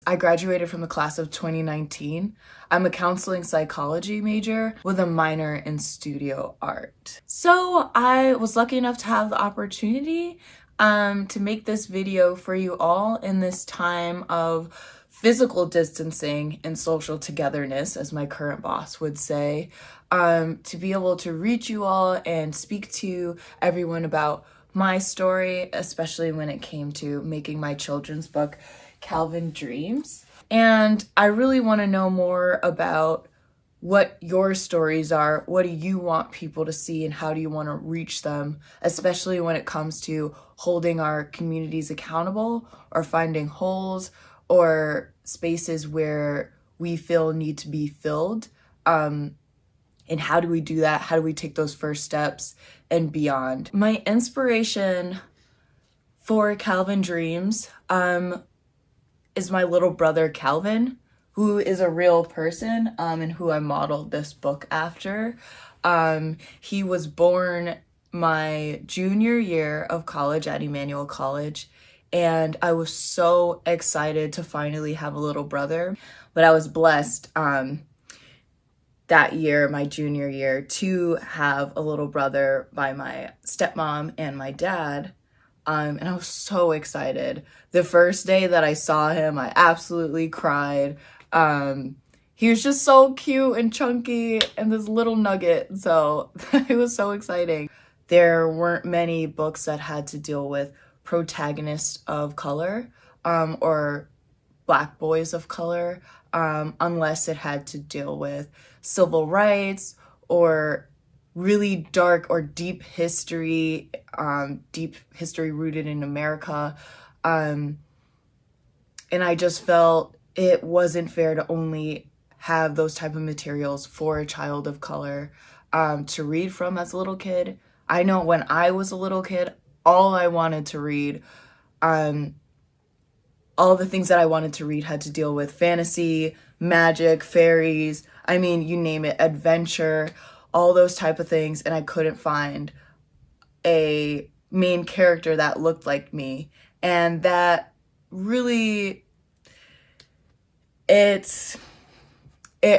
I graduated from the class of 2019. I'm a counseling psychology major with a minor in studio art. So I was lucky enough to have the opportunity to make this video for you all in this time of physical distancing and social togetherness, as my current boss would say, to be able to reach you all and speak to everyone about my story, especially when it came to making my children's book, 𝘊𝘍𝘍𝘐𝑚𝑠. And I really want to know more about what your stories are. What do you want people to see and how do you want to reach them, especially when it comes to holding our communities accountable or finding holes or spaces where we feel need to be filled. And how do we do that? How do we take those first steps and beyond? My inspiration for 𝘊𝘍𝘍𝘐𝑚𝑠 is my little brother Calvin, who is a real person and who I modeled this book after. He was born my junior year of college at Emmanuel College, and I was so excited to finally have a little brother. But I was blessed that year, my junior year, to have a little brother by my stepmom and my dad. And I was so excited. The first day that I saw him, I absolutely cried. He was just so cute and chunky and this little nugget. So it was so exciting. There weren't many books that had to deal with protagonists of color or Black boys of color, unless it had to deal with civil rights or really dark or deep history rooted in America. And I just felt it wasn't fair to only have those type of materials for a child of color to read from as a little kid. I know when I was a little kid, all I wanted to read, all the things that I wanted to read had to deal with fantasy, magic, fairies, I mean, you name it, adventure, all those type of things, and I couldn't find a main character that looked like me. And that really, it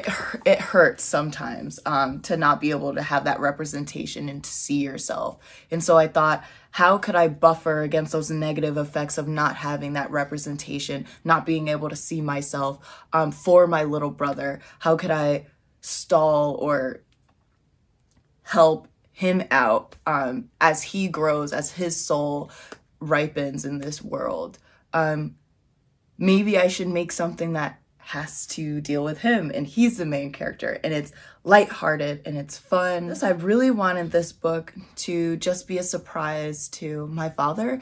hurts sometimes to not be able to have that representation and to see yourself. And so I thought, how could I buffer against those negative effects of not having that representation, not being able to see myself for my little brother? How could I stall or help him out as he grows, as his soul ripens in this world? Maybe I should make something that has to deal with him and he's the main character and it's lighthearted and it's fun. So I really wanted this book to just be a surprise to my father.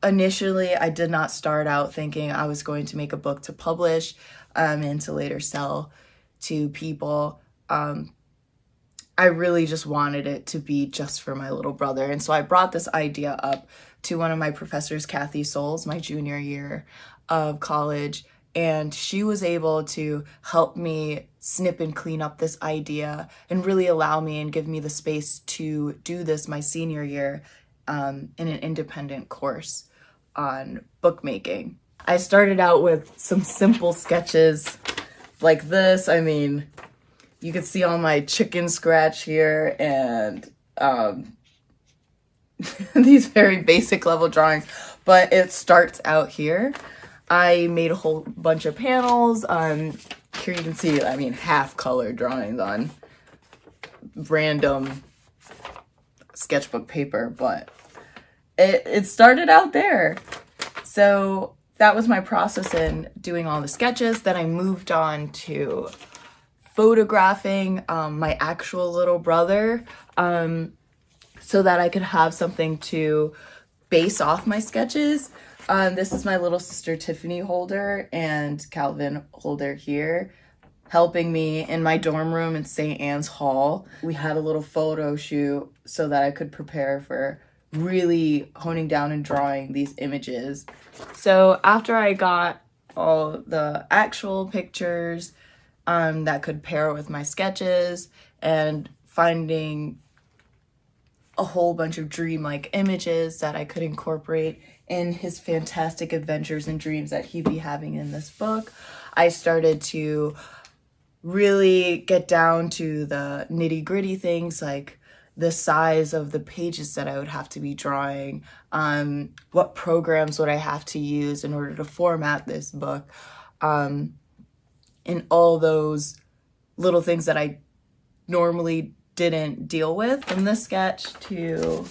Initially, I did not start out thinking I was going to make a book to publish and to later sell to people. I really just wanted it to be just for my little brother. And so I brought this idea up to one of my professors, Kathy Souls, my junior year of college. And she was able to help me snip and clean up this idea and really allow me and give me the space to do this my senior year in an independent course on bookmaking. I started out with some simple sketches like this. I mean, you can see all my chicken scratch here and these very basic level drawings, but it starts out here. I made a whole bunch of panels. Here you can see, I mean, half color drawings on random sketchbook paper, but it started out there. So that was my process in doing all the sketches. Then I moved on to photographing my actual little brother so that I could have something to base off my sketches. This is my little sister Tiffany Houlder and 𝘊𝘍𝘍𝘐𝑚𝑠 here helping me in my dorm room in St. Anne's Hall. We had a little photo shoot so that I could prepare for really honing down and drawing these images. So after I got all the actual pictures that could pair with my sketches and finding a whole bunch of dreamlike images that I could incorporate in his fantastic adventures and dreams that he'd be having in this book. I started to really get down to the nitty-gritty things, like the size of the pages that I would have to be drawing, what programs would I have to use in order to format this book, and all those little things that I normally didn't deal with. From this sketch to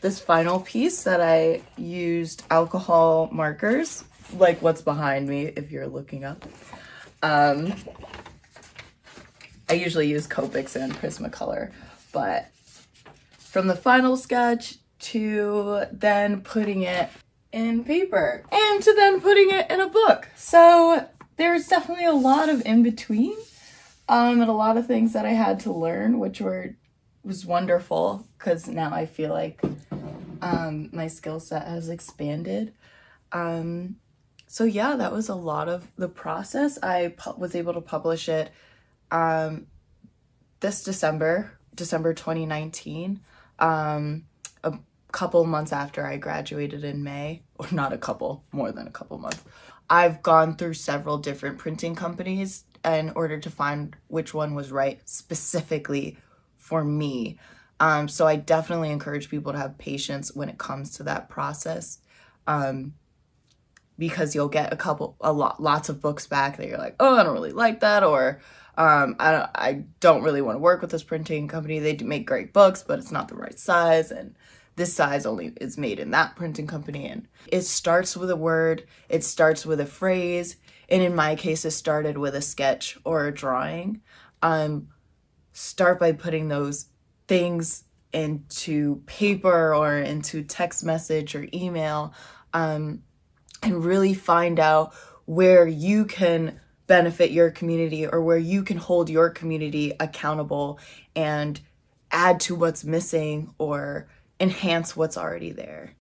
this final piece that I used alcohol markers, like what's behind me if you're looking up. I usually use Copics and Prismacolor, but from the final sketch to then putting it in paper and to then putting it in a book. So there's definitely a lot of in between, and a lot of things that I had to learn, which was wonderful, because now I feel like my skill set has expanded. So yeah, that was a lot of the process. I was able to publish it this December 2019, a couple months after I graduated in May, or not a couple, more than a couple months. I've gone through several different printing companies in order to find which one was right specifically for me. So I definitely encourage people to have patience when it comes to that process, because you'll get lots of books back that you're like, oh, I don't really like that, or I don't really want to work with this printing company. They do make great books, but it's not the right size, and this size only is made in that printing company. And it starts with a word, it starts with a phrase, and in my case, it started with a sketch or a drawing. Start by putting those things into paper or into text message or email, and really find out where you can benefit your community or where you can hold your community accountable and add to what's missing or enhance what's already there.